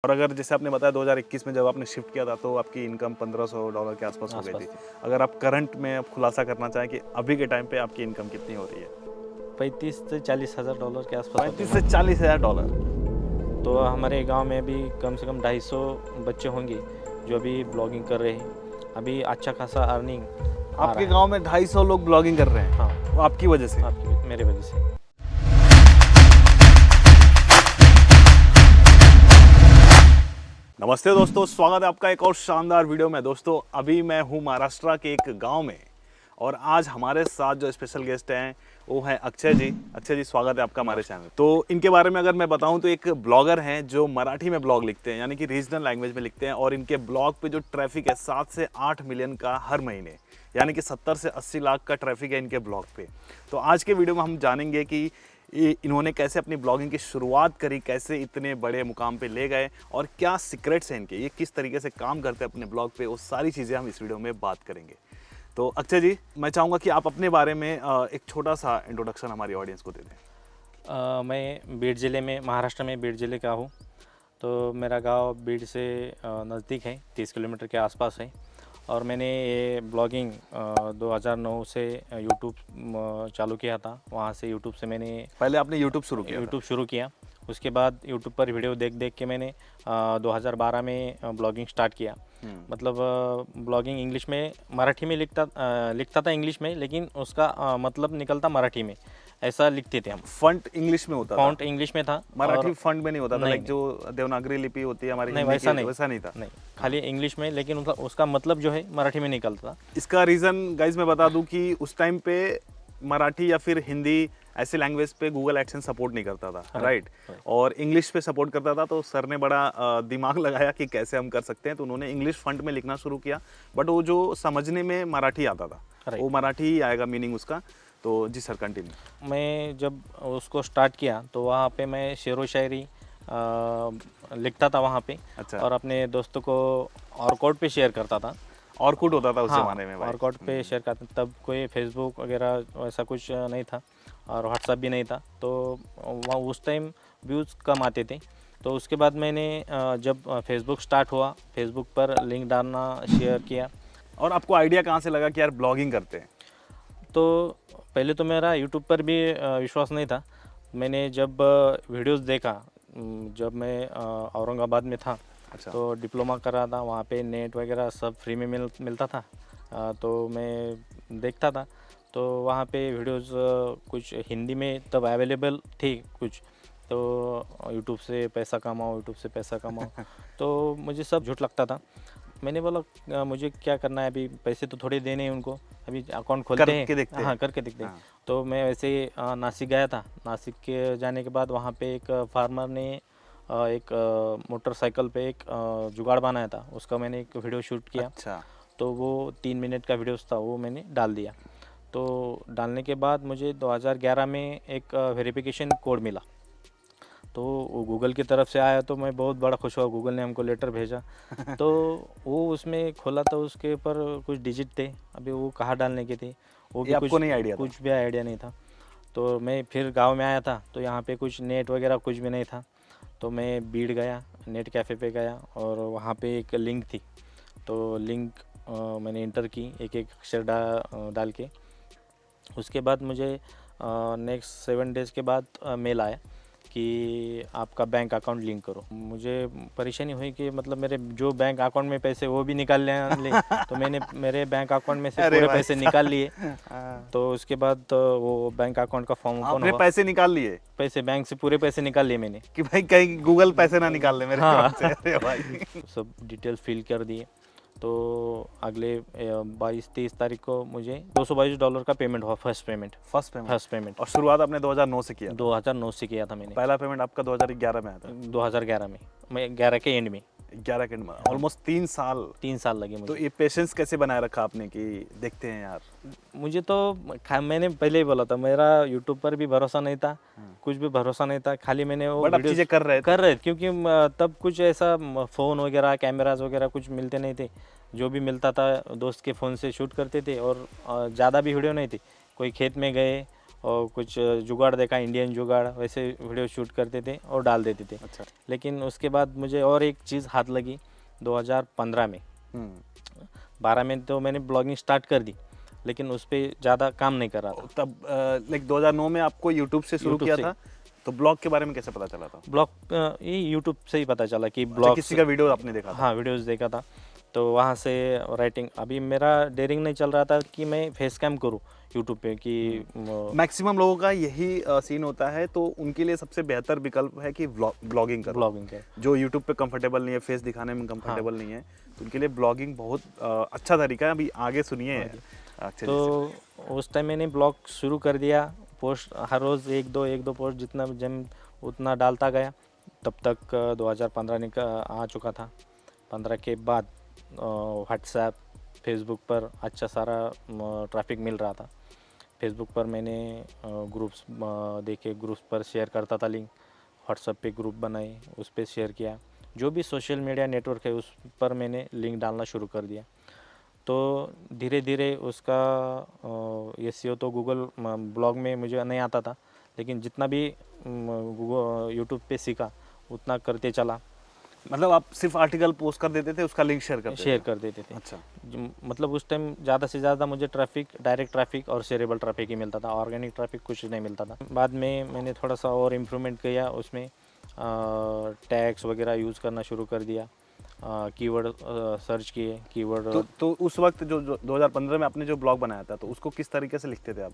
और अगर जैसे आपने बताया 2021 में जब आपने शिफ्ट किया था तो आपकी इनकम $1500 के आसपास हो गई थी। अगर आप करंट में आप खुलासा करना चाहें कि अभी के टाइम पे आपकी इनकम कितनी हो रही है? 35 से 40 हज़ार डॉलर के आसपास होते 35 हैं। से $40,000। तो हमारे गांव में भी कम से कम 250 बच्चे होंगे जो अभी ब्लॉगिंग कर रहे हैं। अभी अच्छा खासा अर्निंग आ आपके रहा गांव में 250 लोग ब्लॉगिंग कर रहे है। हैं, हाँ, वो आपकी वजह से? आपकी मेरे वजह से। नमस्ते दोस्तों, स्वागत है आपका एक और शानदार वीडियो में। दोस्तों अभी मैं हूँ महाराष्ट्र के एक गांव में और आज हमारे साथ जो स्पेशल गेस्ट हैं वो हैं अक्षय जी। अक्षय जी, स्वागत है आपका हमारे चैनल। तो इनके बारे में अगर मैं बताऊं तो एक ब्लॉगर हैं जो मराठी में ब्लॉग लिखते हैं, यानी कि रीजनल लैंग्वेज में लिखते हैं। और इनके ब्लॉग पे जो ट्रैफिक है 7 से 8 मिलियन का हर महीने, यानी कि 70 से 80 लाख का ट्रैफिक है इनके ब्लॉग पे। तो आज के वीडियो में हम जानेंगे कि इन्होंने कैसे अपनी ब्लॉगिंग की शुरुआत करी, कैसे इतने बड़े मुकाम पे ले गए और क्या सीक्रेट्स हैं इनके, ये किस तरीके से काम करते हैं अपने ब्लॉग पे, वो सारी चीज़ें हम इस वीडियो में बात करेंगे। तो अक्षय जी, मैं चाहूँगा कि आप अपने बारे में एक छोटा सा इंट्रोडक्शन हमारी ऑडियंस को दे दें। मैं बीड ज़िले में, महाराष्ट्र में बीड ज़िले का हूँ। तो मेरा गांव बीड से नज़दीक है, 30 किलोमीटर के आसपास है। और मैंने ये ब्लॉगिंग 2009 से यूट्यूब चालू किया था। वहाँ से यूट्यूब से मैंने पहले आपने यूट्यूब शुरू किया था? यूट्यूब शुरू किया। उसके बाद यूट्यूब पर वीडियो देख देख के मैंने 2012 में ब्लॉगिंग स्टार्ट किया। मतलब ब्लॉगिंग इंग्लिश में, मराठी में लिखता था इंग्लिश में, लेकिन उसका मतलब निकलता मराठी में, ऐसा लिखते थे हम। फंट इंग्लिश में होता था? फॉन्ट इंग्लिश में था, मराठी फंट में नहीं होता था? नहीं, लाइक जो देवनागरी लिपि होती है हमारी नहीं हिंदी वैसा की, नहीं, वैसा नहीं था? नहीं, खाली इंग्लिश में, लेकिन उसका मतलब जो है मराठी में निकलता था। इसका रीज़न गाइज मैं बता दूं कि उस टाइम पे मराठी या फिर हिंदी ऐसे लैंग्वेज पे गूगल एडसेंस सपोर्ट नहीं करता था, राइट? और इंग्लिश पे सपोर्ट करता था। तो सर ने बड़ा दिमाग लगाया कि कैसे हम कर सकते हैं, तो उन्होंने इंग्लिश फंट में लिखना शुरू किया। बट वो जो समझने में मराठी आता था, वो मराठी ही आएगा मीनिंग उसका। तो जी सर, कंटिन्यू। मैं जब उसको स्टार्ट किया तो वहाँ पे मैं शेरो शायरी लिखता था वहाँ पे। अच्छा। और अपने दोस्तों को ऑरकुट पे शेयर करता था। ऑरकुट होता था उस हाँ, जमाने में भाई? ऑरकुट पे शेयर करता, तब कोई फेसबुक वगैरह वैसा कुछ नहीं था और व्हाट्सएप भी नहीं था। तो वहाँ उस टाइम व्यूज़ कम आते थे। तो उसके बाद मैंने जब फेसबुक स्टार्ट हुआ, फेसबुक पर लिंक डालना शेयर किया। और आपको आइडिया कहाँ से लगा कि यार ब्लॉगिंग करते हैं? तो पहले तो मेरा यूट्यूब पर भी विश्वास नहीं था। मैंने जब वीडियोस देखा, जब मैं औरंगाबाद में था। अच्छा। तो डिप्लोमा कर रहा था, वहाँ पे नेट वगैरह सब फ्री में मिलता था। तो मैं देखता था। तो वहाँ पे वीडियोस कुछ हिंदी में तब अवेलेबल थी कुछ। तो यूट्यूब से पैसा कमाओ, यूट्यूब से पैसा कमाओ। तो मुझे सब झूठ लगता था। मैंने बोला मुझे क्या करना है, अभी पैसे तो थोड़े देने हैं उनको, अभी अकाउंट खोलते हैं। करके देखते हैं। हाँ, करके देखते हैं। हाँ। तो मैं वैसे नासिक गया था। नासिक के जाने के बाद वहाँ पे एक फार्मर ने एक मोटरसाइकिल पे एक जुगाड़ बनाया था, उसका मैंने एक वीडियो शूट किया। अच्छा। तो वो 3 मिनट का वीडियोस था, वो मैंने डाल दिया। तो डालने के बाद मुझे 2011 में एक वेरिफिकेशन कोड मिला। तो वो गूगल की तरफ से आया, तो मैं बहुत बड़ा खुश हुआ। गूगल ने हमको लेटर भेजा। तो वो उसमें खोला तो उसके ऊपर कुछ डिजिट थे, अभी वो कहाँ डालने के थे वो ये भी आपको नहीं आइडिया था? कुछ भी आइडिया नहीं था। तो मैं फिर गांव में आया था, तो यहाँ पे कुछ नेट वगैरह कुछ भी नहीं था। तो मैं बीड गया, नेट कैफ़े पे गया और वहाँ पे एक लिंक थी। तो लिंक मैंने इंटर की, एक एक अक्षर डाल के। उसके बाद मुझे नेक्स्ट 7 डेज़ के बाद मेल आया कि आपका बैंक अकाउंट लिंक करो। मुझे परेशानी हुई कि मतलब मेरे जो बैंक अकाउंट में पैसे वो भी निकाल ले। तो मैंने मेरे बैंक अकाउंट में से पूरे पैसे निकाल लिए। तो उसके बाद तो वो बैंक अकाउंट का फॉर्म ओपन आपने हुआ। पैसे निकाल लिए? पैसे बैंक से पूरे पैसे निकाल लिए मैंने कि भाई कहीं गूगल पैसे ना निकाल ले मेरे हाँ। अकाउंट से। अरे भाई। सब डिटेल फिल कर दिए। तो अगले 22-23 तारीख को मुझे $222 का पेमेंट हुआ, फर्स्ट पेमेंट। और शुरुआत आपने 2009 से किया था? 2009 से किया था मैंने। पहला पेमेंट आपका 2011 में आया था? 2011 में, मैं 11 के एंड में। 11 के में ऑलमोस्ट 3 साल। 3 साल लगे तो मुझे। ये पेशेंस कैसे बनाए रखा आपने कि देखते हैं यार? मुझे तो मैंने पहले ही बोला था, मेरा यूट्यूब पर भी भरोसा नहीं था, कुछ भी भरोसा नहीं था। खाली मैंने वो बट आप चीज़ें कर रहे थे? क्योंकि तब कुछ ऐसा फ़ोन वगैरह, कैमराज वगैरह कुछ मिलते नहीं थे। जो भी मिलता था दोस्त के फ़ोन से शूट करते थे। और ज़्यादा भी वीडियो नहीं थी। कोई खेत में गए और कुछ जुगाड़ देखा, इंडियन जुगाड़, वैसे वीडियो शूट करते थे और डाल देते थे। अच्छा। लेकिन उसके बाद मुझे और एक चीज़ हाथ लगी 2015 में। हम्म। 12 में तो मैंने ब्लॉगिंग स्टार्ट कर दी, लेकिन उस पर ज़्यादा काम नहीं कर रहा था। तब लाइक 2009 में आपको यूट्यूब से शुरू यूट्यूब किया से। था, तो ब्लॉग के बारे में कैसे पता चला था? ब्लॉग ये यूट्यूब से ही पता चला कि अच्छा, ब्लॉग्स, किसी का वीडियो आपने देखा था? हाँ वीडियोस देखा था, तो वहाँ से राइटिंग। अभी मेरा डेयरिंग नहीं चल रहा था कि मैं फेस कैम करूँ यूट्यूब पे कि मैक्सिमम लोगों का यही सीन होता है, तो उनके लिए सबसे बेहतर विकल्प है कि ब्लॉगिंग करो। ब्लॉगिंग कर। जो यूट्यूब पे कंफर्टेबल नहीं है, फेस दिखाने में कंफर्टेबल नहीं है, तो उनके लिए ब्लॉगिंग बहुत अच्छा तरीका है। अभी आगे सुनिए अक्षय जी से। तो उस टाइम मैंने ब्लॉग शुरू कर दिया, पोस्ट हर रोज़ एक दो पोस्ट जितना जम उतना डालता गया। तब तक 2015 आ चुका था। 15 के बाद व्हाट्सएप, फेसबुक पर अच्छा सारा ट्रैफिक मिल रहा था। फेसबुक पर मैंने ग्रुप्स देखे, ग्रुप्स पर शेयर करता था लिंक। व्हाट्सएप पे ग्रुप बनाए, उस पर शेयर किया। जो भी सोशल मीडिया नेटवर्क है उस पर मैंने लिंक डालना शुरू कर दिया। तो धीरे धीरे उसका एसईओ तो गूगल ब्लॉग में मुझे नहीं आता था, लेकिन जितना भी गूगल यूट्यूब पे सीखा उतना करते चला। मतलब आप सिर्फ आर्टिकल पोस्ट कर देते थे, उसका लिंक शेयर करते शेयर थे? कर देते थे। अच्छा। मतलब उस टाइम ज़्यादा से ज़्यादा मुझे ट्रैफिक, डायरेक्ट ट्रैफिक और शेयरेबल ट्रैफिक ही मिलता था, ऑर्गेनिक ट्रैफिक कुछ नहीं मिलता था। बाद में मैंने थोड़ा सा और इम्प्रूवमेंट किया, उसमें टैग्स वगैरह यूज़ करना शुरू कर दिया, कीवर्ड सर्च किए, कीवर्ड। तो उस वक्त जो 2015 में आपने जो ब्लॉग बनाया था, तो उसको किस तरीके से लिखते थे आप?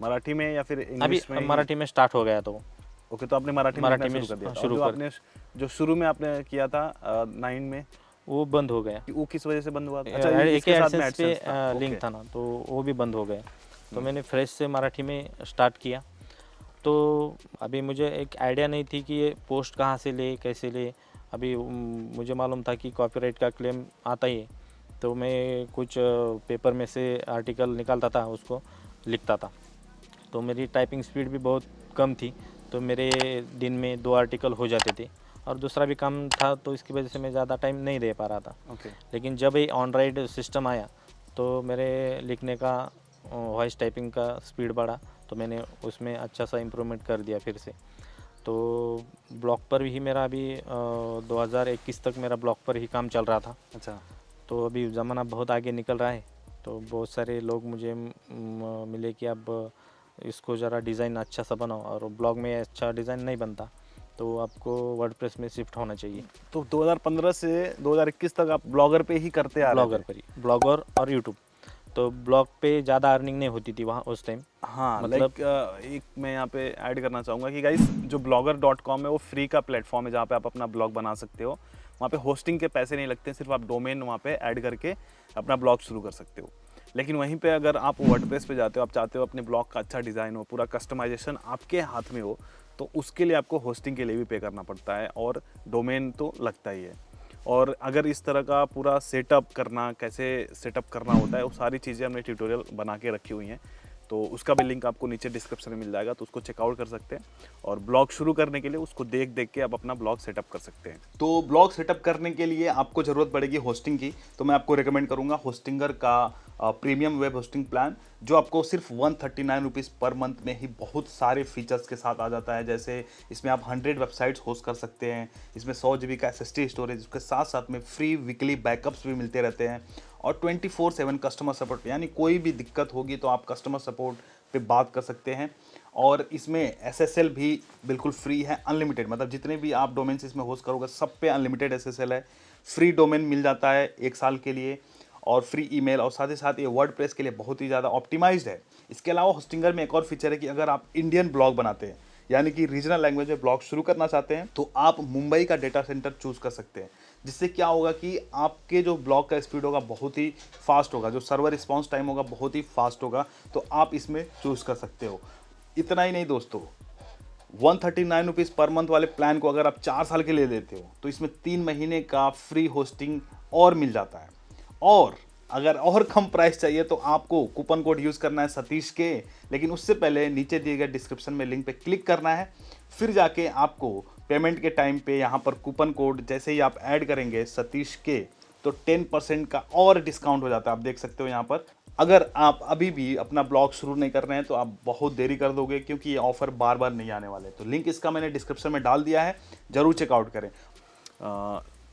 मराठी में या फिर अभी इंग्लिश में? मराठी में स्टार्ट हो गया। तो ओके, तो आपने मराठी में लिखना शुरू कर दिया था। और जो आपने जो शुरू में आपने किया था 9 में, वो बंद हो गया। वो किस वजह से बंद हुआ था? अच्छा, एक इसके साथ में एडसेंस पे एडसेंस था। Link okay. था ना, तो वो भी बंद हो गया। तो मैंने फ्रेश से मराठी में स्टार्ट किया। तो अभी मुझे एक आइडिया नहीं थी कि ये पोस्ट कहाँ से ले, कैसे ले। अभी मुझे मालूम था कि कॉपीराइट का क्लेम आता ही है, तो मैं कुछ पेपर में से आर्टिकल निकालता था, उसको लिखता था। तो मेरी टाइपिंग स्पीड भी बहुत कम थी, तो मेरे दिन में 2 आर्टिकल हो जाते थे। और दूसरा भी काम था, तो इसकी वजह से मैं ज़्यादा टाइम नहीं दे पा रहा था। ओके। लेकिन जब ये ऑन राइड सिस्टम आया, तो मेरे लिखने का, वॉइस टाइपिंग का स्पीड बढ़ा, तो मैंने उसमें अच्छा सा इम्प्रूवमेंट कर दिया फिर से। तो ब्लॉग पर ही मेरा अभी 2021 तक मेरा ब्लॉग पर ही काम चल रहा था। अच्छा। तो अभी ज़माना बहुत आगे निकल रहा है, तो बहुत सारे लोग मुझे मिले कि अब इसको ज़रा डिज़ाइन अच्छा सा बनाओ, और ब्लॉग में अच्छा डिज़ाइन नहीं बनता, तो आपको वर्डप्रेस में शिफ्ट होना चाहिए। तो 2015 से 2021 तक आप ब्लॉगर पे ही करते आ रहे ब्लॉगर थे? पर ही, ब्लॉगर और यूट्यूब। तो ब्लॉग पे ज़्यादा अर्निंग नहीं होती थी वहाँ उस टाइम। हाँ, मतलब लाइक एक मैं यहाँ पे ऐड करना चाहूँगा कि गाइस, जो blogger.com है वो फ्री का प्लेटफॉर्म है जहाँ पे आप अपना ब्लॉग बना सकते हो। वहाँ पे होस्टिंग के पैसे नहीं लगते, सिर्फ आप डोमेन वहाँ पे ऐड करके अपना ब्लॉग शुरू कर सकते हो। लेकिन वहीं पे अगर आप वर्डप्रेस पे जाते हो, आप चाहते हो अपने ब्लॉग का अच्छा डिज़ाइन हो, पूरा कस्टमाइजेशन आपके हाथ में हो, तो उसके लिए आपको होस्टिंग के लिए भी पे करना पड़ता है, और डोमेन तो लगता ही है। और अगर इस तरह का पूरा सेटअप करना, कैसे सेटअप करना होता है, वो सारी चीज़ें हमने ट्यूटोरियल बना के रखी हुई हैं, तो उसका भी लिंक आपको नीचे डिस्क्रिप्शन में मिल जाएगा, तो उसको चेकआउट कर सकते हैं। और ब्लॉग शुरू करने के लिए उसको देख देख के आप अपना ब्लॉग सेटअप कर सकते हैं। तो ब्लॉग सेटअप करने के लिए आपको ज़रूरत पड़ेगी होस्टिंग की, तो मैं आपको रिकमेंड करूंगा होस्टिंगर का प्रीमियम वेब होस्टिंग प्लान, जो आपको सिर्फ 139 रुपीज़ पर मंथ में ही बहुत सारे फीचर्स के साथ आ जाता है। जैसे इसमें आप 100 वेबसाइट्स होस्ट कर सकते हैं, इसमें 100 GB का SSD स्टोरेज, उसके साथ साथ में फ्री वीकली बैकअप्स भी मिलते रहते हैं, और 24/7 कस्टमर सपोर्ट, यानी कोई भी दिक्कत होगी तो आप कस्टमर सपोर्ट पे बात कर सकते हैं। और इसमें SSL भी बिल्कुल फ्री है, अनलिमिटेड, मतलब जितने भी आप डोमेन्स इसमें होस्ट करोगे सब पे अनलिमिटेड SSL है। फ्री डोमेन मिल जाता है 1 साल के लिए, और फ्री ईमेल, और साथ ही साथ ये वर्डप्रेस के लिए बहुत ही ज़्यादा ऑप्टिमाइज्ड है। इसके अलावा होस्टिंगर में एक और फीचर है कि अगर आप इंडियन ब्लॉग बनाते हैं, यानी कि रीजनल लैंग्वेज में ब्लॉग शुरू करना चाहते हैं, तो आप मुंबई का डेटा सेंटर चूज कर सकते हैं, जिससे क्या होगा कि आपके जो ब्लॉग का स्पीड होगा बहुत ही फास्ट होगा, जो सर्वर रिस्पॉन्स टाइम होगा बहुत ही फास्ट होगा, तो आप इसमें चूज कर सकते हो। इतना ही नहीं दोस्तों, 139 रुपीज़ पर मंथ वाले प्लान को अगर आप 4 साल के लिए लेते हो, तो इसमें 3 महीने का फ्री होस्टिंग और मिल जाता है। और अगर और कम प्राइस चाहिए तो आपको कूपन कोड यूज़ करना है सतीश के, लेकिन उससे पहले नीचे दिए गए डिस्क्रिप्शन में लिंक पे क्लिक करना है, फिर जाके आपको पेमेंट के टाइम पे यहाँ पर कूपन कोड जैसे ही आप ऐड करेंगे सतीश के, तो 10% का और डिस्काउंट हो जाता है। आप देख सकते हो यहाँ पर अगर आप अभी भी अपना ब्लॉग शुरू नहीं कर रहे हैं तो आप बहुत देरी कर दोगे, क्योंकि ये ऑफर बार बार नहीं आने वाले। तो लिंक इसका मैंने डिस्क्रिप्शन में डाल दिया है, जरूर चेकआउट करें।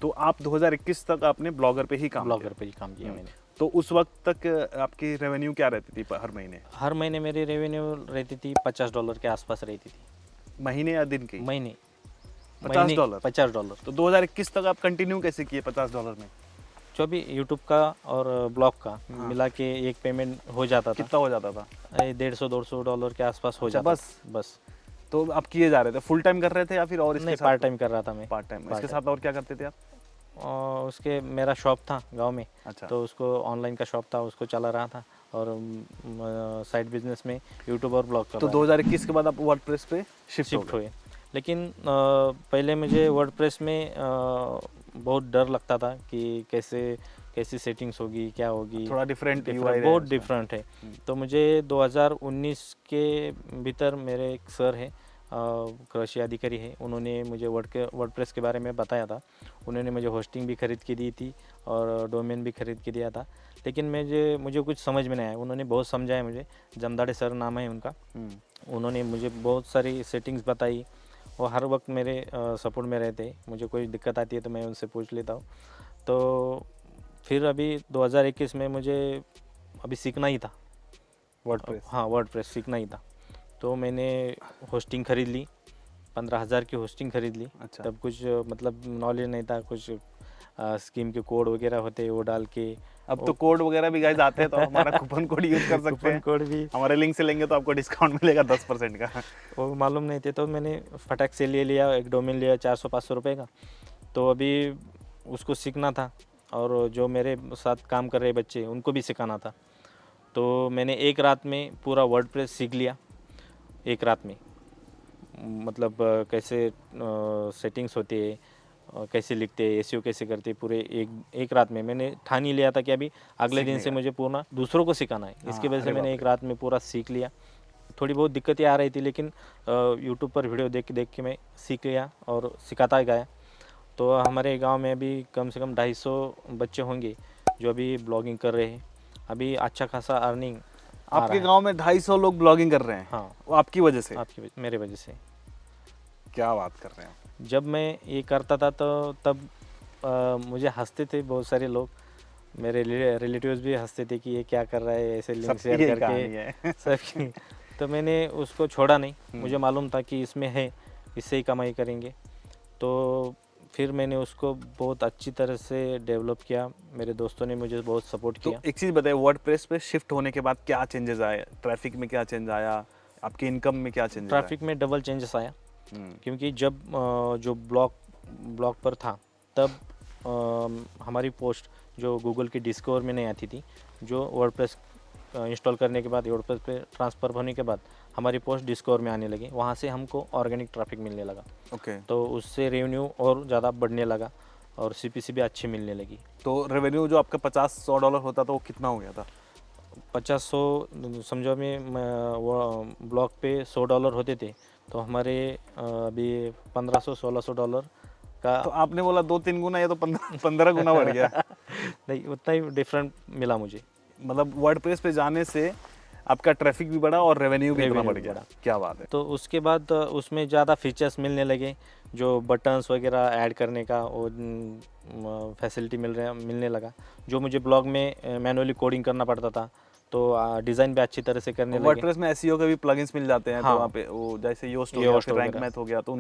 तो आप 2021 तक आपने ब्लॉगर पे ही काम ब्लॉगर पे ही काम किया किया। मैंने। तो उस वक्त तक आपकी रेवेन्यू क्या रहती थी हर महीने? हर महीने मेरी रेवेन्यू रहती थी $50 के आसपास रहती थी। महीने या दिन की? महीने। $50? $50। तो 2021 तक आप कंटिन्यू कैसे किए $50 में? जो भी यूट्यूब का और ब्लॉग का मिला के एक पेमेंट हो जाता था। कितना हो जाता था? $150-200 के आसपास हो अच्छा, जाता बस? था। बस। तो आप किए जा रहे थे, फुल टाइम कर रहे थे या फिर और इसके नहीं, साथ? पार्ट टाइम कर रहा था मैं। Part time. इसके part साथ और क्या करते थे आप? और उसके मेरा शॉप था गांव में। अच्छा। तो उसको ऑनलाइन का शॉप था, उसको चला रहा था। और साइड बिजनेस में यूट्यूब और ब्लॉग कर तो रहा 2021 के बाद आप वर्डप्रेस पे शिफ्ट हो शिफ्ट गए? हुए। लेकिन पहले मुझे वर्डप्रेस में बहुत डर लगता था कि कैसी सेटिंग्स होगी, क्या होगी। थोड़ा डिफरेंट UI बहुत है उसमें। डिफरेंट है। तो मुझे 2019 के भीतर मेरे एक सर है, कृषि अधिकारी है, उन्होंने मुझे वर्डप्रेस के बारे में बताया था। उन्होंने मुझे होस्टिंग भी खरीद के दी थी और डोमेन भी खरीद के दिया था। लेकिन मुझे कुछ समझ में नहीं आया। उन्होंने बहुत समझाया मुझे, जमदाड़े सर नाम है उनका। उन्होंने मुझे बहुत सारी सेटिंग्स बताई और हर वक्त मेरे सपोर्ट में रहते। मुझे कोई दिक्कत आती है तो मैं उनसे पूछ लेता हूँ। तो फिर अभी 2021 में मुझे अभी सीखना ही था वर्डप्रेस? हाँ, वर्डप्रेस सीखना ही था। तो मैंने होस्टिंग खरीद ली, 15,000 की होस्टिंग खरीद ली। अच्छा। तब कुछ मतलब नॉलेज नहीं था, कुछ स्कीम के कोड वगैरह होते वो डाल के। अब तो कोड वगैरह भी गाइस आते हैं, तो हमारा कूपन कोड यूज कर सकते कूपन हैं। कोड भी हमारे लिंक से लेंगे तो आपको डिस्काउंट मिलेगा 10% का। वो मालूम नहीं थे, तो मैंने फटाक से ले लिया, एक डोमेन लिया 400-500 रुपये का। तो अभी उसको सीखना था और जो मेरे साथ काम कर रहे बच्चे उनको भी सिखाना था। तो मैंने एक रात में पूरा वर्डप्रेस सीख लिया। एक रात में मतलब कैसे सेटिंग्स होती है, कैसे लिखते हैं, एसईओ कैसे करते हैं, पूरे एक रात में मैंने ठान ही लिया था कि अभी अगले दिन से मुझे पूरा दूसरों को सिखाना है। इसकी वजह से मैंने एक रात में पूरा सीख लिया। थोड़ी बहुत दिक्कतें आ रही थी, लेकिन यूट्यूब पर वीडियो देख के मैं सीख लिया और सिखाता गया। तो हमारे गांव में अभी कम से कम 250 बच्चे होंगे जो अभी ब्लॉगिंग कर रहे हैं। अभी अच्छा खासा अर्निंग आपके गांव में 250 लोग ब्लॉगिंग कर रहे हैं? हाँ, वो आपकी वजह से? मेरे वजह से। क्या बात कर रहे हैं? जब मैं ये करता था तो तब मुझे हंसते थे बहुत सारे लोग। मेरे रिलेटिव्स भी हंसते थे कि ये क्या कर रहा है, ऐसे लिंक शेयर करके सबकी। तो मैंने उसको छोड़ा नहीं। मुझे मालूम था कि इसमें है, इससे ही कमाई करेंगे। तो फिर मैंने उसको बहुत अच्छी तरह से डेवलप किया। मेरे दोस्तों ने मुझे बहुत सपोर्ट किया। तो एक चीज़ बताइए, वर्डप्रेस पे शिफ्ट होने के बाद क्या चेंजेस आए? ट्रैफिक में क्या चेंज आया? आपकी इनकम में क्या चेंजेस आए? ट्रैफिक में डबल चेंजेस आया, क्योंकि जब जो ब्लॉग पर था तब हमारी पोस्ट जो गूगल की डिस्कवर में नहीं आती थी। जो वर्डप्रेस इंस्टॉल करने के बाद, वर्डप्रेस पे ट्रांसफ़र होने के बाद हमारी पोस्ट डिस्कवर में आने लगी। वहाँ से हमको ऑर्गेनिक ट्रैफिक मिलने लगा। ओके। तो उससे रेवेन्यू और ज़्यादा बढ़ने लगा और सीपीसी भी अच्छी मिलने लगी। तो रेवेन्यू जो आपका $50-100 होता था वो कितना हो गया था? 50-100 समझो में वो ब्लॉग पे $100 होते थे, तो हमारे अभी $1500-1600 का। तो आपने बोला 2-3 गुना, ये तो 15 गुना बढ़ गया। नहीं, उतना ही डिफरेंट मिला मुझे। मतलब वर्डप्रेस पे जाने से आपका ट्रैफिक भी बढ़ा और रेवेन्यू भी इतना Revenue बढ़ भी गया। बढ़ा। क्या बात है। तो उसके बाद उसमें ज़्यादा फीचर्स मिलने लगे, जो बटन्स वगैरह ऐड करने का वो फैसिलिटी मिलने लगा। जो मुझे ब्लॉग में मैनुअली कोडिंग करना पड़ता था, तो डिज़ाइन भी अच्छी तरह से करने लगे। वर्डप्रेस में एसईओ के भी प्लगइन्स मिल जाते हैं। हाँ। तो वहाँ पे वो जैसे योस्ट हो गया, योस्ट फिर रैंक वगैरह मैथ हो गया, तो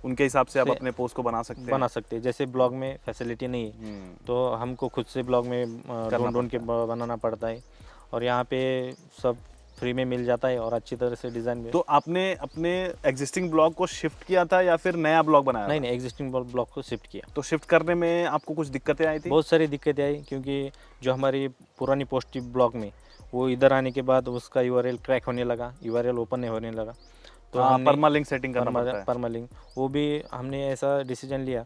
उनके हिसाब से आप से अपने पोस्ट को बना सकते हैं। जैसे ब्लॉग में फैसिलिटी नहीं है, तो हमको खुद से ब्लॉग में ढूंढ के बनाना पड़ता है। और यहाँ पे सब फ्री में मिल जाता है और अच्छी तरह से डिज़ाइन भी। तो आपने अपने एग्जिस्टिंग ब्लॉग को शिफ्ट किया था या फिर नया ब्लॉग बनाया था? नहीं, एग्जिस्टिंग ब्लॉग को शिफ्ट किया। तो शिफ्ट करने में आपको कुछ दिक्कतें आई थी? बहुत सारी दिक्कतें आई, क्योंकि जो हमारी पुरानी पोस्ट थी ब्लॉग में, वो इधर आने के बाद उसका यूआरएल क्रैक होने लगा, यूआरएल ओपन नहीं होने लगा। तो हमने परमालिंक सेटिंग करना पड़ता है। परमालिंक, वो भी हमने ऐसा डिसीजन लिया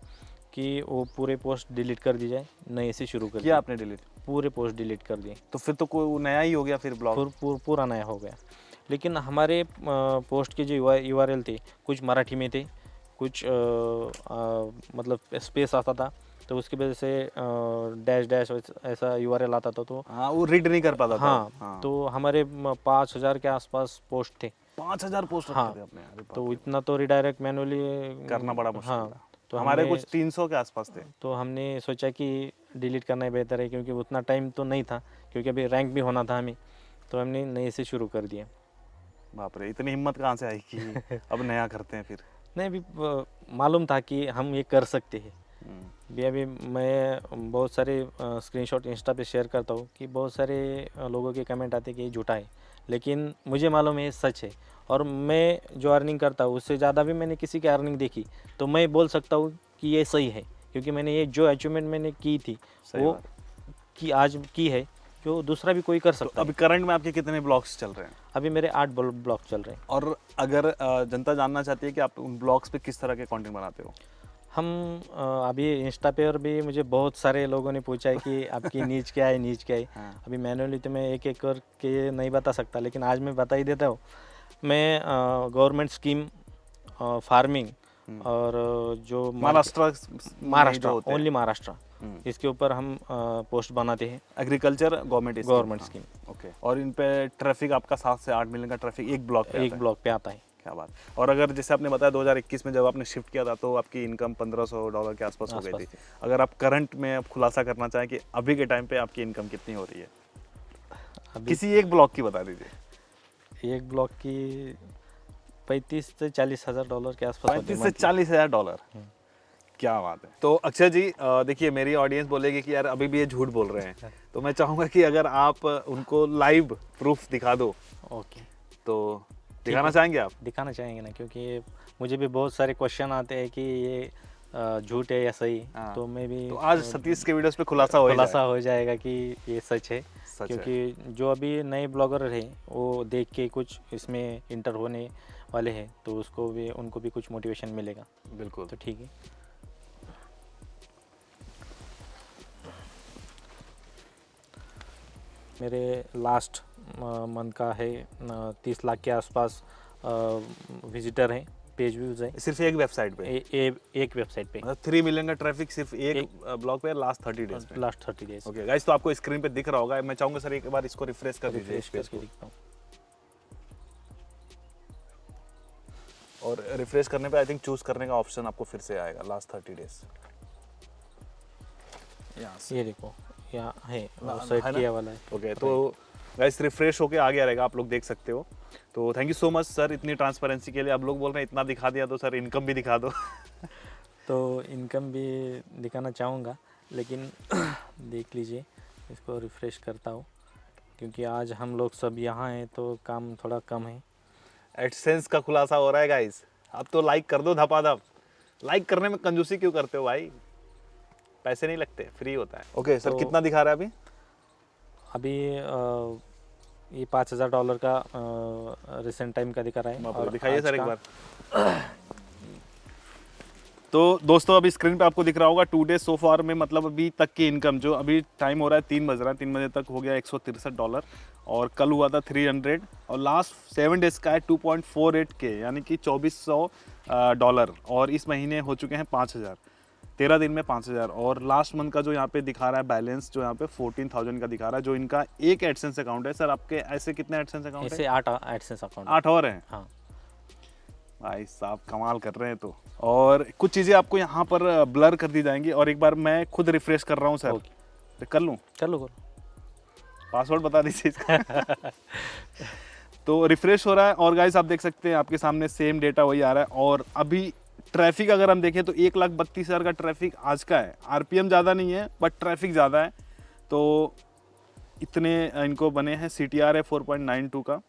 कि वो पूरे पोस्ट डिलीट कर दी जाए, नए से शुरू कर किया आपने डिलीट? पूरे पोस्ट डिलीट कर दिए। तो फिर तो कोई नया ही हो गया फिर ब्लॉग? पूरा नया हो गया। लेकिन हमारे पोस्ट के जो यूआरएल थे, कुछ मराठी में थे, कुछ मतलब स्पेस आता था, तो उसकी वजह से डैश डैश ऐसा यूआरएल आता था। तो हाँ, वो रीड नहीं कर पाता था। हाँ, तो हमारे 5,000 के आसपास पोस्ट थे। 5,000 पोस्ट हाँ, रखे थे आपने? अरे बाप तो रे, इतना तो रिडायरेक्ट मैनुअली करना बड़ा मुश्किल हाँ, था। तो हमारे हमने कुछ 300 के आसपास थे। तो हमने सोचा कि डिलीट करना ही बेहतर है, क्योंकि उतना टाइम तो नहीं था, क्योंकि अभी रैंक भी होना था हमें। तो हमने नए से शुरू कर दिया। बाप रे, इतनी हिम्मत कहाँ से आई कि अब नया करते हैं फिर? नहीं, अभी मालूम था कि हम ये कर सकते हैं। अभी मैं बहुत सारे स्क्रीनशॉट इंस्टा पे शेयर करता हूँ कि बहुत सारे लोगों के कमेंट आते हैं कि ये झूठा है, लेकिन मुझे मालूम है ये सच है। और मैं जो अर्निंग करता हूँ उससे ज़्यादा भी मैंने किसी की अर्निंग देखी, तो मैं बोल सकता हूँ कि ये सही है, क्योंकि मैंने ये जो अचीवमेंट मैंने की थी सही वो बात। कि आज की है, जो दूसरा भी कोई कर तो सकता अभी है। करंट में आपके कितने ब्लॉग्स चल रहे हैं? अभी मेरे 8 ब्लॉग चल रहे हैं। और अगर जनता जानना चाहती है कि आप उन ब्लॉग्स पे किस तरह के कंटेंट बनाते हो? हम अभी इंस्टा पे और भी मुझे बहुत सारे लोगों ने पूछा है कि आपकी नीच क्या है, नीच क्या है। हाँ। अभी मैनुअली तो मैं एक एक करके नहीं बता सकता, लेकिन आज मैं बता ही देता हूँ। मैं गवर्नमेंट स्कीम, फार्मिंग और जो महाराष्ट्र महाराष्ट्र, ओनली महाराष्ट्र, इसके ऊपर हम पोस्ट बनाते हैं। Agriculture government scheme okay. और इन पे ट्रैफिक आपका 7 से 8 मिलियन का ट्रैफिक एक ब्लॉक पे एक आता है? ब्लॉक पे आता है। क्या बात। और अगर जैसे आपने बताया 2021 में जब आपने शिफ्ट किया था तो आपकी इनकम $1,500 के आसपास हो गई थी। अगर आप करंट में अब खुलासा करना चाहें कि अभी के टाइम पे आपकी इनकम कितनी हो रही है? किसी एक ब्लॉक की बता दीजिए। एक ब्लॉक की 35 से 40 हज़ार डॉलर के आसपास होती है। 35 से 40 हज़ार डॉलर। क्या बात है। तो अक्षय जी, देखिए मेरी ऑडियंस बोलेगी कि यार अभी भी ये झूठ बोल रहे हैं, तो मैं चाहूँगा कि अगर आप उनको लाइव प्रूफ दिखा दो। ओके, तो दिखाना चाहेंगे आप? दिखाना चाहेंगे ना, क्योंकि मुझे भी बहुत सारे क्वेश्चन आते हैं कि ये झूठ है या सही। हाँ। तो मैं भी तो आज सतीश के वीडियोस पे खुलासा हो जाएगा कि ये सच है। सच क्योंकि जो अभी नए ब्लॉगर हैं वो देख के कुछ इसमें इंटर होने वाले हैं, तो उनको भी कुछ मोटिवेशन मिलेगा। बिल्कुल। तो ठीक है। मेरे लास्ट मंथ का है 30 लाख के आसपास विजिटर हैं, पेज व्यूज है। सिर्फ एक वेबसाइट पे? एक वेबसाइट पे मतलब 3 मिलियन का ट्रैफिक सिर्फ एक ब्लॉग पे लास्ट 30 डेज में? Last 30 days. ओके गाइस, तो आपको स्क्रीन पे दिख रहा होगा। मैं चाहूंगा सर एक बार इसको रिफ्रेश कर दीजिए इस पेज को। दिखता हूँ। और रिफ्रेश करने पे आई थिंक चूज करने का ऑप्शन आपको फिर से आएगा, लास्ट 30 डेज। ये देखो, यहाँ है सेट किया वाला है। ओके, तो गाइस रिफ्रेश होके आ गया रहेगा, आप लोग देख सकते हो। तो thank you so much sir इतनी ट्रांसपेरेंसी के लिए। आप लोग बोल रहे हैं इतना दिखा दिया, तो सर इनकम भी दिखा दो। तो इनकम भी दिखाना चाहूँगा, लेकिन देख लीजिए, इसको रिफ्रेश करता हूँ, क्योंकि आज हम लोग सब यहाँ हैं तो काम थोड़ा कम है। एडसेंस का खुलासा हो रहा है गाइस। अब तो लाइक कर दो धपाधप। लाइक करने में कंजूसी क्यों करते हो भाई? पैसे नहीं लगते, फ्री होता है। ओके सर, कितना दिखा रहा है अभी? अभी ये $5,000 का रिसेंट टाइम का दिखा रहा है। और दिखाइए सर एक बार। तो दोस्तों अभी स्क्रीन पे आपको दिख रहा होगा 2 डेज सो फार में, मतलब अभी तक की इनकम, जो अभी टाइम हो रहा है 3 बज रहा है, 3 बजे तक हो गया $163 और कल हुआ था 300 और लास्ट 7 डेज का है 2.48 के, यानी कि $2,400 और इस महीने हो चुके हैं 5,000, 13 दिन में 5,000। और लास्ट मंथ का जो यहाँ पे दिखा रहा है बैलेंस, जो यहाँ पे 14,000 का दिखा रहा है, जो इनका एक एडसेंस अकाउंट है। सर आपके ऐसे कितने एडसेंस अकाउंट है? ऐसे 8 एडसेंस अकाउंट। 8 और हैं? हाँ भाई साहब कमाल कर रहे हैं। तो और कुछ चीज़ें आपको यहाँ पर ब्लर कर दी जाएंगी, और एक बार मैं खुद रिफ्रेश कर रहा हूँ सर। तो कर लूँ? चलो पासवर्ड बता दीजिए इसका। तो रिफ्रेश हो रहा है और गाइस आप देख सकते हैं आपके सामने सेम डेटा वही आ रहा है। और अभी ट्रैफिक अगर हम देखें तो 1,32,000 का ट्रैफिक आज का है। आरपीएम ज़्यादा नहीं है बट ट्रैफिक ज़्यादा है, तो इतने इनको बने हैं। CTR है 4.92 का।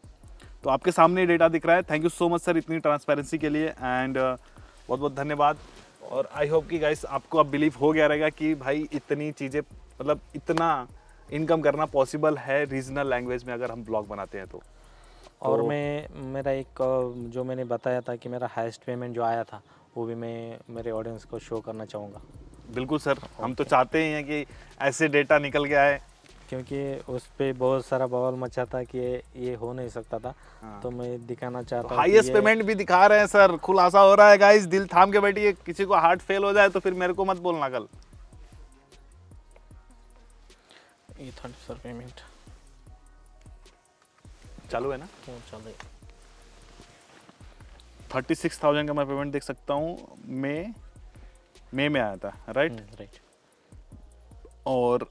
तो आपके सामने डेटा दिख रहा है। Thank you so much sir इतनी ट्रांसपेरेंसी के लिए, एंड बहुत बहुत धन्यवाद। और आई होप कि गाइस आपको अब बिलीव हो गया रहेगा कि भाई इतनी चीज़ें, मतलब इतना इनकम करना पॉसिबल है रीजनल लैंग्वेज में अगर हम ब्लॉग बनाते हैं तो। और मेरा एक जो मैंने बताया था कि मेरा हाईएस्ट पेमेंट जो आया था, वो भी मैं मेरे ऑडियंस को शो करना चाहूँगा। बिल्कुल सर, हम तो चाहते ही हैं कि ऐसे डेटा निकल के आए, क्योंकि उस पे बहुत सारा बवाल मचा था कि ये हो नहीं सकता था। हाँ। तो मैं दिखाना चाहता हूँ। हाईएस्ट पेमेंट भी दिखा रहे हैं सर, खुलासा हो रहा है गाइस। दिल थाम के बैठिए, किसी को हार्ट फेल हो जाए तो फिर मेरे को मत बोलना कल। ये था सर पेमेंट चालू है ना? चल रही 36,000 का मैं पेमेंट देख सकता हूँ। मई में आया था, राइट? राइट। और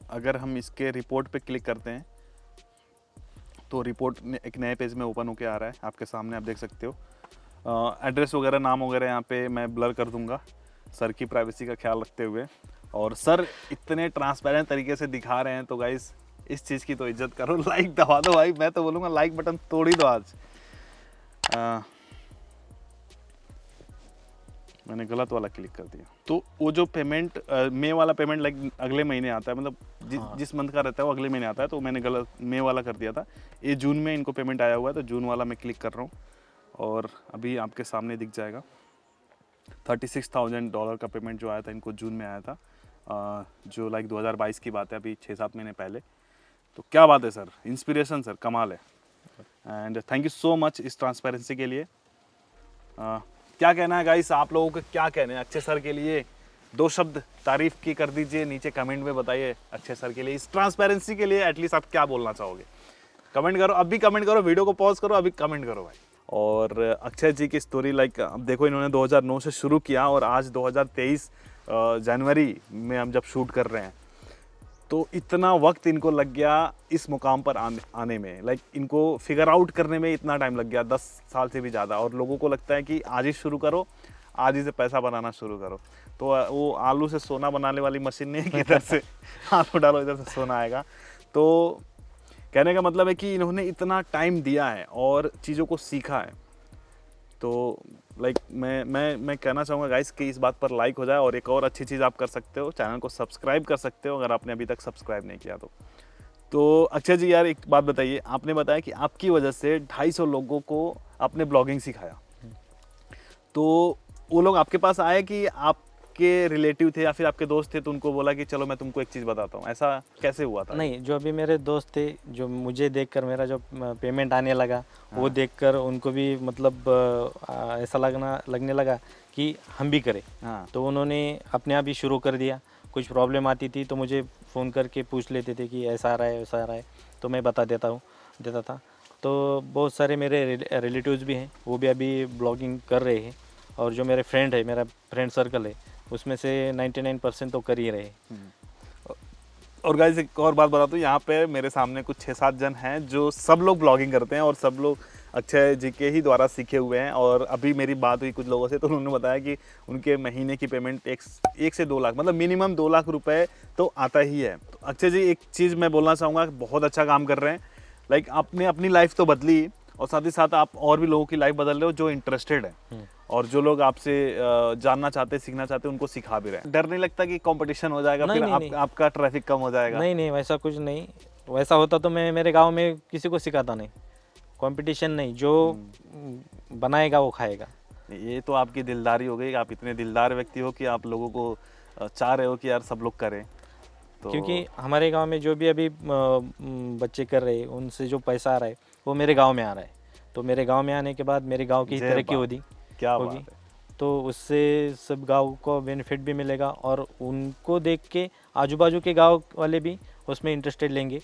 अगर हम इसके रिपोर्ट पे क्लिक करते हैं तो रिपोर्ट एक नए पेज में ओपन होके आ रहा है आपके सामने, आप देख सकते हो। एड्रेस वगैरह, नाम वगैरह यहाँ पे मैं ब्लर कर दूंगा सर की प्राइवेसी का ख्याल रखते हुए। और सर इतने ट्रांसपेरेंट तरीके से दिखा रहे हैं तो गाइस इस चीज़ की तो इज्जत करो। लाइक दबा दो भाई, मैं तो बोलूँगा लाइक बटन तोड़ ही दो आज। मैंने गलत वाला क्लिक कर दिया। तो वो जो पेमेंट मई वाला पेमेंट लाइक अगले महीने आता है, मतलब जिस मंथ का रहता है वो अगले महीने आता है, तो मैंने गलत मई वाला कर दिया था। ये जून में इनको पेमेंट आया हुआ है, तो जून वाला मैं क्लिक कर रहा हूँ और अभी आपके सामने दिख जाएगा। $36,000 का पेमेंट जो आया था इनको जून में आया था, जो लाइक 2022 की बात है, अभी 6-7 महीने पहले। तो क्या बात है सर, इंस्पिरेशन सर, कमाल है। And thank you so much इस ट्रांसपेरेंसी के लिए। क्या कहना है गाइस, आप लोगों को क्या कहना है अक्षय सर के लिए? 2 शब्द तारीफ की कर दीजिए, नीचे कमेंट में बताइए अक्षय सर के लिए, इस ट्रांसपेरेंसी के लिए एटलीस्ट आप क्या बोलना चाहोगे? कमेंट करो, अभी कमेंट करो, वीडियो को पॉज करो, अभी कमेंट करो भाई। और अक्षय जी की स्टोरी लाइक अब देखो, इन्होंने 2009 से शुरू किया और आज 2023 जनवरी में हम जब शूट कर रहे हैं, तो इतना वक्त इनको लग गया इस मुकाम पर आने में। लाइक इनको फिगर आउट करने में इतना टाइम लग गया, 10 साल से भी ज़्यादा। और लोगों को लगता है कि आज ही शुरू करो, आज ही से पैसा बनाना शुरू करो। तो वो आलू से सोना बनाने वाली मशीन नहीं है कि इधर से आलू डालो इधर से सोना आएगा। तो कहने का मतलब है कि इन्होंने इतना टाइम दिया है और चीज़ों को सीखा है। तो लाइक मैं कहना चाहूँगा गाइस कि इस बात पर लाइक हो जाए। और एक और अच्छी चीज़ आप कर सकते हो, चैनल को सब्सक्राइब कर सकते हो अगर आपने अभी तक सब्सक्राइब नहीं किया तो अक्षय जी यार एक बात बताइए, आपने बताया कि आपकी वजह से 250 लोगों को आपने ब्लॉगिंग सिखाया, तो वो लोग आपके पास आए कि आपके रिलेटिव थे या फिर आपके दोस्त थे, तो उनको बोला कि चलो मैं तुमको एक चीज़ बताता हूँ, ऐसा कैसे हुआ था? नहीं, जो अभी मेरे दोस्त थे, जो मुझे देखकर मेरा जो पेमेंट आने लगा, वो देखकर उनको भी मतलब ऐसा लगने लगा कि हम भी करें। हाँ। तो उन्होंने अपने आप ही शुरू कर दिया। कुछ प्रॉब्लम आती थी तो मुझे फ़ोन करके पूछ लेते थे कि ऐसा आ रहा है, वैसा आ रहा है, तो मैं बता देता था। तो बहुत सारे मेरे रिलेटिव्स भी हैं, वो भी अभी ब्लॉगिंग कर रहे हैं। और जो मेरे फ्रेंड है, मेरा फ्रेंड सर्कल है, उसमें से 99% तो कर ही रहे हैं। और गाइस एक और बात बता दूं, यहाँ पे मेरे सामने कुछ 6-7 जन हैं जो सब लोग ब्लॉगिंग करते हैं और सब लोग अक्षय जी के ही द्वारा सीखे हुए हैं। और अभी मेरी बात हुई कुछ लोगों से, तो उन्होंने बताया कि उनके महीने की पेमेंट 1 से 2 लाख, मतलब मिनिमम 2 लाख रुपए तो आता ही है। तो अक्षय जी एक चीज़ मैं बोलना चाहूँगा, बहुत अच्छा काम कर रहे हैं। लाइक आपने अपनी लाइफ तो बदली और साथ ही साथ आप और भी लोगों की लाइफ बदल रहे हो जो इंटरेस्टेड है और जो लोग आपसे जानना चाहते, सीखना चाहते, उनको सिखा भी रहे हैं। डर नहीं लगता कि कंपटीशन हो जाएगा, फिर नहीं। आपका ट्रैफिक कम हो जाएगा? नहीं, वैसा कुछ नहीं। वैसा होता तो मैं मेरे गांव में किसी को सिखाता नहीं। कंपटीशन नहीं, जो बनाएगा वो खाएगा। ये तो आपकी दिलदारी हो गई, आप इतने दिलदार व्यक्ति हो कि आप लोगों को चाह रहे हो कि यार सब लोग करें। तो क्योंकि हमारे गांव में जो भी अभी बच्चे कर रहे हैं, उनसे जो पैसा आ रहा है वो मेरे गांव में आ रहा है। तो मेरे गांव में आने के बाद मेरे गांव की तरक्की होगी, तो उससे सब गांव को बेनिफिट भी मिलेगा और उनको देख के आजू बाजू के गांव वाले भी उसमें इंटरेस्टेड लेंगे।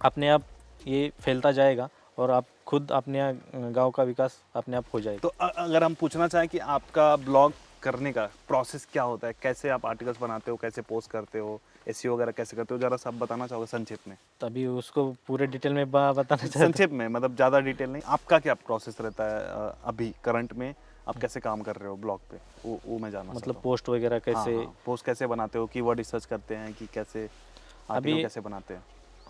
अपने आप ये फैलता जाएगा और आप खुद अपने गांव का विकास अपने आप हो जाएगा। तो अगर हम पूछना चाहें कि आपका ब्लॉग करने का प्रोसेस क्या होता है, कैसे आप आर्टिकल्स बनाते हो, कैसे पोस्ट करते हो, एसईओ वगैरह कैसे करते हो, जरा सब बताना चाहोगे संक्षेप में? तभी उसको पूरे डिटेल में बताना चाहते हैं। संक्षेप में, मतलब ज़्यादा डिटेल नहीं। आपका क्या प्रोसेस रहता है अभी करंट में, आप कैसे काम कर रहे हो ब्लॉग पे, वो मैं जानना मतलब पोस्ट वगैरह कैसे? पोस्ट कैसे बनाते हो, कीवर्ड रिसर्च करते हैं कि कैसे आर्टिकल कैसे बनाते हैं?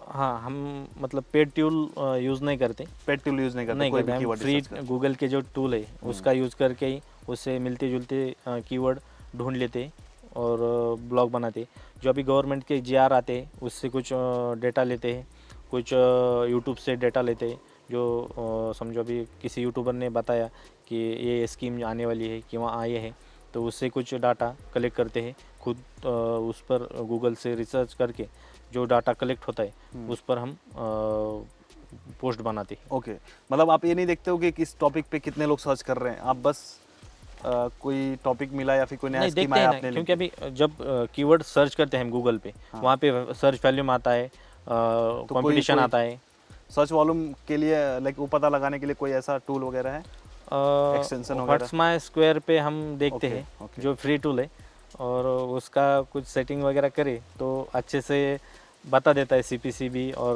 हाँ, हम मतलब पेड टूल यूज़ नहीं करते। पेड टूल यूज़ नहीं करते, कोई भी कीवर्ड फ्री रिसर्च करते? गूगल के जो टूल है उसका यूज़ करके ही उससे मिलते जुलते कीवर्ड ढूंढ लेते और ब्लॉग बनाते। जो अभी गवर्नमेंट के जीआर आते हैं उससे कुछ डेटा लेते हैं, कुछ यूट्यूब से डेटा लेते हैं। जो समझो अभी किसी यूट्यूबर ने बताया कि ये स्कीम आने वाली है कि वहाँ आए हैं, तो उससे कुछ डाटा कलेक्ट करते हैं खुद। उस पर गूगल से रिसर्च करके जो डाटा कलेक्ट होता है उस पर हम पोस्ट बनाते हैं। ओके, मतलब आप ये नहीं देखते हो कि किस टॉपिक पे कितने लोग सर्च कर रहे हैं, आप बस कोई टॉपिक मिला या फिर कोई नया नहीं स्कीम देखते आया हैं ना, आपने क्योंकि अभी जब कीवर्ड सर्च करते हैं हम गूगल पे, वहाँ पे सर्च वॉल्यूम आता है, कंपटीशन कोई आता है। सर्च वॉल्यूम के लिए लाइक वो पता लगाने के लिए कोई ऐसा टूल वगैरह है, एक्सटेंशन वगैरह? व्हाट्स माय स्क्वायर पे हम देखते ओके, हैं, ओके। जो फ्री टूल है, और उसका कुछ सेटिंग वगैरह करे तो अच्छे से बता देता है सीपीसी भी, और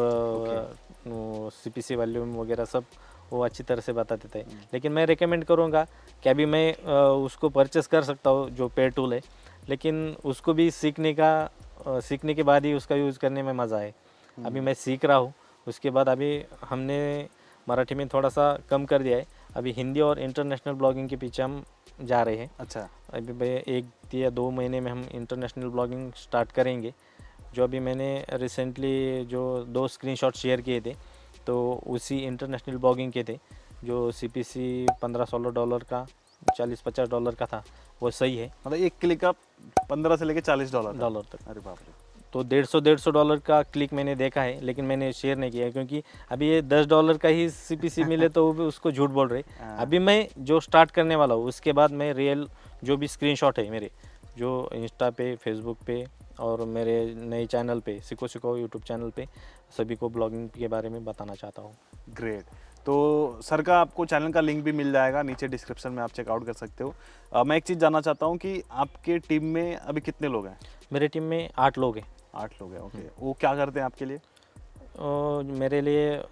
सीपीसी वॉल्यूम वगैरह सब वो अच्छी तरह से बता देता है। लेकिन मैं रिकमेंड करूँगा कि अभी मैं उसको परचेस कर सकता हूँ जो पेड टूल है, लेकिन उसको भी सीखने के बाद ही उसका यूज़ करने में मज़ा आए। अभी मैं सीख रहा हूँ, उसके बाद अभी हमने मराठी में थोड़ा सा कम कर दिया है, अभी हिंदी और इंटरनेशनल ब्लॉगिंग के पीछे हम जा रहे हैं। अच्छा। अभी भाई 1 या 2 महीने में हम इंटरनेशनल ब्लॉगिंग स्टार्ट करेंगे। जो अभी मैंने रिसेंटली जो 2 स्क्रीनशॉट शेयर किए थे, तो उसी इंटरनेशनल ब्लॉगिंग के थे, जो सीपीसी $15-16 का, $40-50 का था, वो सही है। मतलब एक क्लिक का 15 से लेके $40 डॉलर तक। अरे बाप रे। तो $150 का क्लिक मैंने देखा है, लेकिन मैंने शेयर नहीं किया है, क्योंकि अभी ये $10 का ही सीपीसी मिले तो वो भी उसको झूठ बोल रहे। अभी मैं जो स्टार्ट करने वाला हूँ, उसके बाद मैं रियल जो भी स्क्रीनशॉट है मेरे, जो इंस्टा पे, फेसबुक पे और मेरे नए चैनल पे, सिको सिको यूट्यूब चैनल पे, सभी को ब्लॉगिंग के बारे में बताना चाहता हूँ। ग्रेट। तो सर का आपको चैनल का लिंक भी मिल जाएगा नीचे डिस्क्रिप्शन में, आप चेकआउट कर सकते हो। मैं एक चीज़ जानना चाहता हूँ कि आपके टीम में अभी कितने लोग हैं? मेरे टीम में 8 लोग हैं। 8 लोग हैं, ओके। वो क्या करते हैं आपके लिए? और मेरे लिए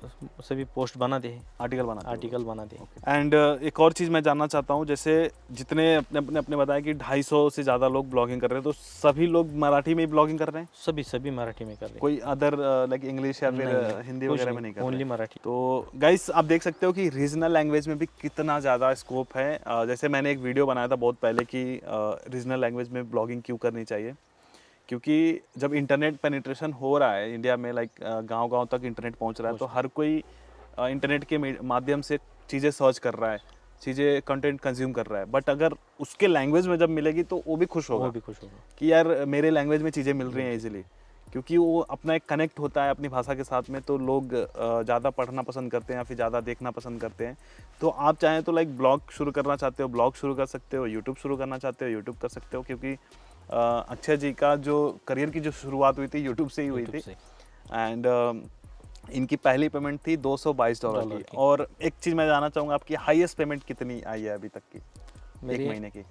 सभी पोस्ट बनाते हैं, आर्टिकल बनाते हैं? आर्टिकल बनाते हैं। एंड एक और चीज़ मैं जानना चाहता हूँ, जैसे जितने अपने बताया कि 250 से ज़्यादा लोग ब्लॉगिंग कर रहे हैं, तो सभी लोग मराठी में ही ब्लॉगिंग कर रहे हैं? सभी मराठी में कर रहे हैं। कोई अदर लाइक इंग्लिश या फिर नहीं, हिंदी कुछ वगैरह में नहीं कर रहे ओनली हैं? मराठी। तो गाइस आप देख सकते हो कि रीजनल लैंग्वेज में भी कितना ज़्यादा स्कोप है। जैसे मैंने एक वीडियो बनाया था बहुत पहले कि रीजनल लैंग्वेज में ब्लॉगिंग क्यों करनी चाहिए, क्योंकि जब इंटरनेट पेनिट्रेशन हो रहा है इंडिया में, लाइक गांव-गांव तक इंटरनेट पहुंच रहा है, तो हर कोई इंटरनेट के माध्यम से चीज़ें सर्च कर रहा है, चीज़ें कंटेंट कंज्यूम कर रहा है। बट अगर उसके लैंग्वेज में जब मिलेगी तो वो भी खुश होगा वो भी खुश होगा। कि यार मेरे लैंग्वेज में चीज़ें मिल रही हैं इजीली, क्योंकि वो अपना एक कनेक्ट होता है अपनी भाषा के साथ में, तो लोग ज़्यादा पढ़ना पसंद करते हैं या फिर ज़्यादा देखना पसंद करते हैं। तो आप चाहें तो लाइक ब्लॉग शुरू करना चाहते हो, ब्लॉग शुरू कर सकते हो, यूट्यूब शुरू करना चाहते हो, यूट्यूब कर सकते हो, क्योंकि अक्षय जी का जो करियर की जो शुरुआत हुई थी यूट्यूब से ही हुई थी। यूट्यूब से। एंड इनकी पहली पेमेंट थी $222 की। और एक चीज़ मैं जानना चाहूँगा, आपकी हाईएस्ट पेमेंट कितनी आई है अभी तक की, एक मेरी महीने की?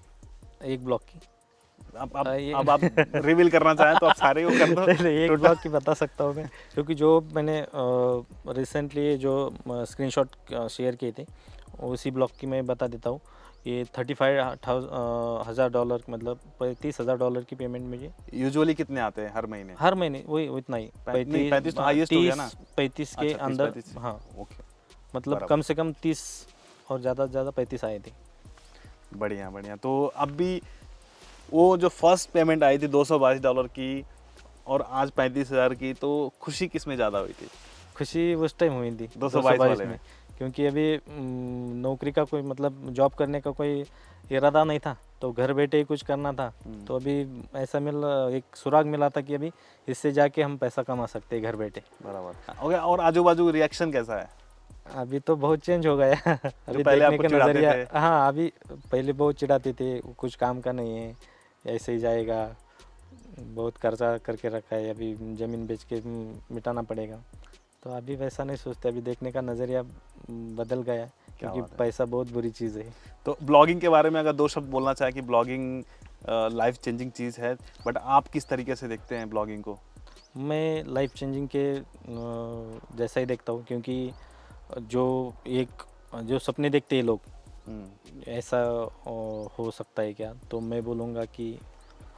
एक ब्लॉक की। अब आप रिवील करना चाहें तो आप सारे वो कर दो। नहीं, एक ब्लॉक की बता सकता हूँ मैं, क्योंकि जो मैंने रिसेंटली जो स्क्रीनशॉट शेयर किए थे, उसी ब्लॉक की मैं बता देता हूँ। ये $35,000 मतलब $35,000 की पेमेंट मुझे यूजुअली कितने आते हैं हर महीने? हर महीने वही उतना ही, 35 तो हाईएस्ट हो गया ना? 35 के अच्छा, 30, अंदर। 35। हाँ, ओके, मतलब बराबर। कम से कम 30 और ज़्यादा से ज़्यादा 35 आए थे। बढ़िया बढ़िया। तो अब भी वो जो फर्स्ट पेमेंट आई थी $222 की और आज 35,000 की, तो खुशी किस में ज़्यादा हुई थी? खुशी उस टाइम हुई थी 222 वाले में? क्योंकि अभी नौकरी का कोई मतलब जॉब करने का कोई इरादा नहीं था, तो घर बैठे ही कुछ करना था। तो अभी ऐसा एक सुराग मिला था कि अभी इससे जाके हम पैसा कमा सकते हैं घर बैठे। बराबर। ओके, और आजू बाजू रिएक्शन कैसा है? अभी तो बहुत चेंज हो गया अभी पहले देखने आपको का चिढ़ाते नज़रिया। थे। हाँ, अभी पहले बहुत चिढ़ाते थे, कुछ काम का नहीं है, ऐसे ही जाएगा, बहुत कर्जा करके रखा है, अभी ज़मीन बेच के मिटाना पड़ेगा। तो अभी वैसा नहीं सोचते, अभी देखने का नज़रिया बदल गया, क्योंकि बात है। पैसा बहुत बुरी चीज़ है। तो ब्लॉगिंग के बारे में अगर 2 शब्द बोलना चाहे कि ब्लॉगिंग लाइफ चेंजिंग चीज़ है, बट आप किस तरीके से देखते हैं ब्लॉगिंग को? मैं लाइफ चेंजिंग के जैसा ही देखता हूँ, क्योंकि जो सपने देखते हैं लोग, ऐसा हो सकता है क्या? तो मैं बोलूँगा कि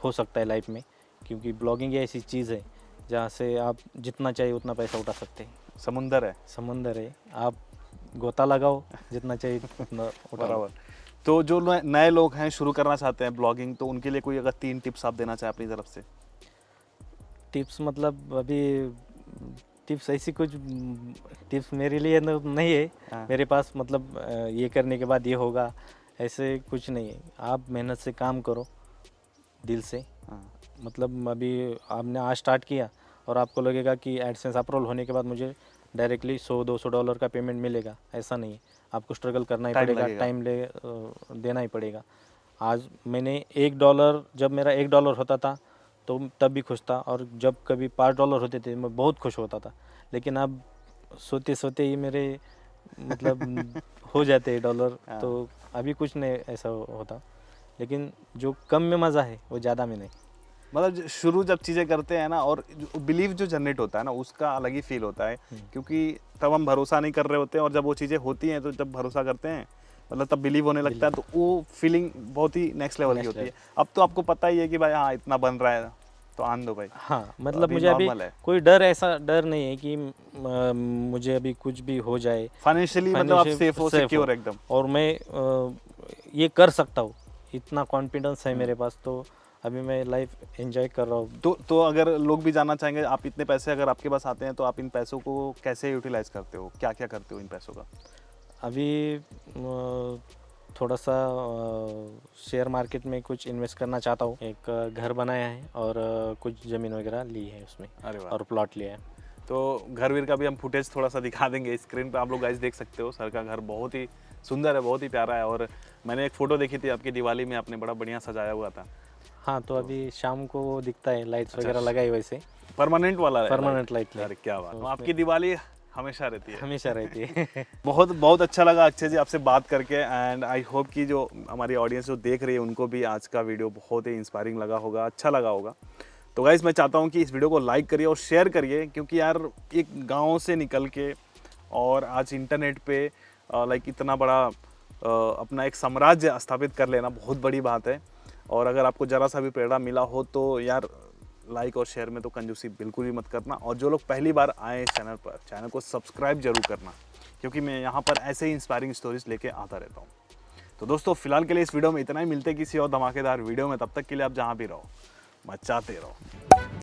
हो सकता है लाइफ में, क्योंकि ब्लॉगिंग ऐसी चीज़ है जहाँ से आप जितना चाहिए उतना पैसा उठा सकते हैं। समुंदर है। समंदर है, आप गोता लगाओ, जितना चाहिए उतना उठा लो। बराबर। तो जो नए लोग हैं शुरू करना चाहते हैं ब्लॉगिंग, तो उनके लिए कोई अगर 3 टिप्स आप देना चाहें अपनी तरफ से? टिप्स मतलब अभी टिप्स ऐसी कुछ टिप्स मेरे लिए नहीं है। हाँ। मेरे पास मतलब ये करने के बाद ये होगा, ऐसे कुछ नहीं है। आप मेहनत से काम करो दिल से। हाँ। मतलब अभी आपने आज स्टार्ट किया और आपको लगेगा कि एडसेंस अप्रूवल होने के बाद मुझे डायरेक्टली $100-200 का पेमेंट मिलेगा, ऐसा नहीं है। आपको स्ट्रगल करना ही टाइम पड़ेगा, लगेगा। टाइम देना ही पड़ेगा। आज मैंने $1 जब मेरा $1 होता था तो तब भी खुश था, और जब कभी $5 होते थे मैं बहुत खुश होता था। लेकिन अब सोते सोते ही मेरे मतलब हो जाते हैं डॉलर, तो अभी कुछ नहीं ऐसा होता। लेकिन जो कम में मज़ा है वो ज़्यादा में नहीं। मतलब शुरू जब चीज़ें करते हैं ना, और बिलीव जो जनरेट होता है ना, उसका अलग ही फील होता है, क्योंकि तब हम भरोसा नहीं कर रहे होते हैं, और जब वो चीज़ें होती हैं तो जब भरोसा करते हैं, मतलब तब बिलीव होने लगता है, तो वो फीलिंग बहुत ही नेक्स्ट लेवल की होती है। अब तो आपको पता ही है कि भाई हाँ इतना बन रहा है तो आन दो भाई। हाँ, तो मतलब अभी मुझे अभी नॉर्मल है कोई डर, ऐसा डर नहीं है कि मुझे अभी कुछ भी हो जाए। फाइनेंशियली, मतलब आप फाइनेंशियल सेफ हो, सेफ हो, सिक्योर एकदम। और मैं ये कर सकता हूँ, इतना कॉन्फिडेंस है मेरे पास। तो अभी मैं लाइफ एंजॉय कर रहा हूँ। तो अगर लोग भी जानना चाहेंगे, आप इतने पैसे अगर आपके पास आते हैं तो आप इन पैसों को कैसे यूटिलाइज करते हो, क्या क्या करते हो इन पैसों का? अभी थोड़ा सा शेयर मार्केट में कुछ इन्वेस्ट करना चाहता हूँ। एक घर बनाया है और कुछ ज़मीन वगैरह ली है उसमें, अरे वाह। और प्लॉट लिया है। तो घर वीर का भी हम फुटेज थोड़ा सा दिखा देंगे स्क्रीन पे, आप लोग गाइस देख सकते हो। सर का घर बहुत ही सुंदर है, बहुत ही प्यारा है, और मैंने एक फ़ोटो देखी थी आपकी दिवाली में, आपने बड़ा बढ़िया सजाया हुआ था। हाँ, तो अभी शाम को वो दिखता है, लाइट्स वगैरह लगाई वैसे। परमानेंट वाला है? परमानेंट लाइट अरे क्या बात, तो आपकी दिवाली हमेशा रहती है। हमेशा रहती है। बहुत बहुत अच्छा लगा अक्षय जी आपसे बात करके, एंड आई होप कि जो हमारी ऑडियंस जो देख रही है उनको भी आज का वीडियो बहुत ही इंस्पायरिंग लगा होगा, अच्छा लगा होगा। तो गाइस मैं चाहता हूँ कि इस वीडियो को लाइक करिए और शेयर करिए, क्योंकि यार एक गांव से निकल के और आज इंटरनेट पे लाइक इतना बड़ा अपना एक साम्राज्य स्थापित कर लेना बहुत बड़ी बात है। और अगर आपको ज़रा सा भी प्रेरणा मिला हो तो यार लाइक और शेयर में तो कंजूसी बिल्कुल भी मत करना, और जो लोग पहली बार आए इस चैनल पर, चैनल को सब्सक्राइब जरूर करना, क्योंकि मैं यहाँ पर ऐसे ही इंस्पायरिंग स्टोरीज लेके आता रहता हूँ। तो दोस्तों फिलहाल के लिए इस वीडियो में इतना ही, मिलते किसी और धमाकेदार वीडियो में, तब तक के लिए आप जहाँ भी रहो मचाते रहो।